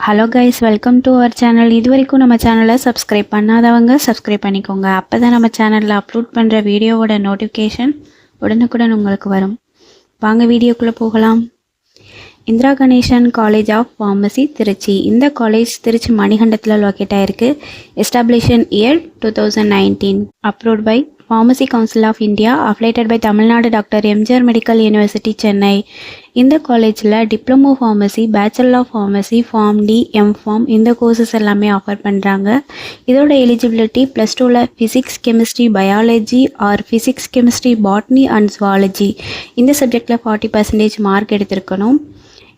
Hello guys, welcome to our channel. இது வரைக்கும் நம்ம சேனலை சப்ஸ்கிரைப் பண்ணாதவங்க சப்ஸ்கிரைப் பண்ணிக்கோங்க. அப்போ தான் நம்ம சேனலில் அப்லோட் பண்ணுற வீடியோவோட நோட்டிஃபிகேஷன் உடனுக்குடன் உங்களுக்கு வரும். வாங்க வீடியோக்குள்ளே போகலாம். Indira Ganesan college of pharmacy Trichy. இந்த காலேஜ் திருச்சி மணிகண்டத்தில் லொக்கேட் ஆகிருக்கு. Establishment year 2019. Approved by Pharmacy Council of India, affiliated by Tamil Nadu doctor MGR medical university Chennai. இந்த காலேஜில் diploma pharmacy, bachelor of pharmacy, pharm D, M Pharm இந்த கோர்சஸ் எல்லாமே ஆஃபர் பண்ணுறாங்க. இதோட எலிஜிபிலிட்டி +2ல் physics, chemistry, biology or physics, chemistry, botany and zoology இந்த சப்ஜெக்டில் 40% mark எடுத்திருக்கணும்.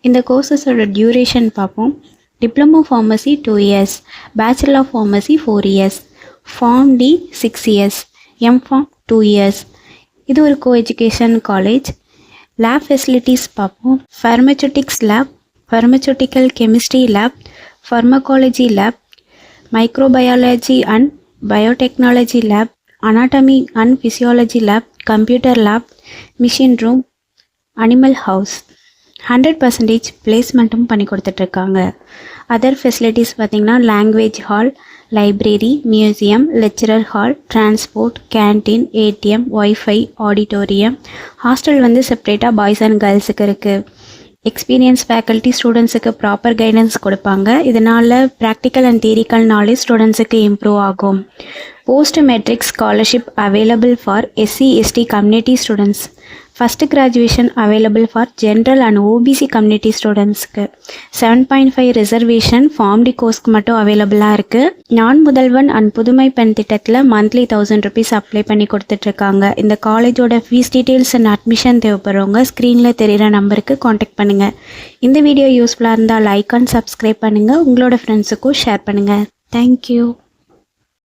இந்த கோர்சஸோட டியூரேஷன் பார்ப்போம். Diploma pharmacy 2 years, bachelor of pharmacy 4 years, pharm D 6 years, M Pharm 2 years. இது ஒரு கோஎஜுகேஷன் காலேஜ். லேப் ஃபெசிலிட்டிஸ் பார்ப்போம். Pharmaceutics lab, pharmaceutical chemistry lab, pharmacology lab, microbiology and biotechnology lab, anatomy and physiology lab, computer lab, machine room, animal house. 100% பிளேஸ்மெண்ட்டும் பண்ணி கொடுத்துட்ருக்காங்க. Other facilities பார்த்திங்கன்னா language hall, library, museum, lecturer hall, transport, canteen, ATM, WiFi, auditorium. Hostel செப்பரேட்டாக boys and கேர்ள்ஸுக்கு இருக்குது. Experience faculty ஸ்டூடெண்ட்ஸுக்கு proper guidance கொடுப்பாங்க. இதனால் ப்ராக்டிக்கல் அண்ட் தியரிக்கல் நாலேஜ் ஸ்டூடெண்ட்ஸுக்கு இம்ப்ரூவ் ஆகும். Post matric scholarship available for SC/ST community students. First graduation available for general and OBC community ஸ்டூடெண்ட்ஸ்க்கு. 7.5 reservation form D கோர்ஸ்க்கு மட்டும் அவைலபிளாக இருக்குது. நான் முதல்வன் அண்ட் புதுமை பெண் திட்டத்தில் மந்த்லி 1000 rupees அப்ளை பண்ணி கொடுத்துட்ருக்காங்க. இந்த காலேஜோட ஃபீஸ் டீட்டெயில்ஸ் அண்ட் அட்மிஷன் தேவைப்படுறவங்க ஸ்க்ரீனில் தெரிகிற நம்பருக்கு காண்டாக்ட் பண்ணுங்கள். இந்த வீடியோ யூஸ்ஃபுல்லாக இருந்தால் லைக் அண்ட் சப்ஸ்கிரைப் பண்ணுங்கள். உங்களோட ஃப்ரெண்ட்ஸுக்கும் ஷேர் பண்ணுங்கள். தேங்க்யூ.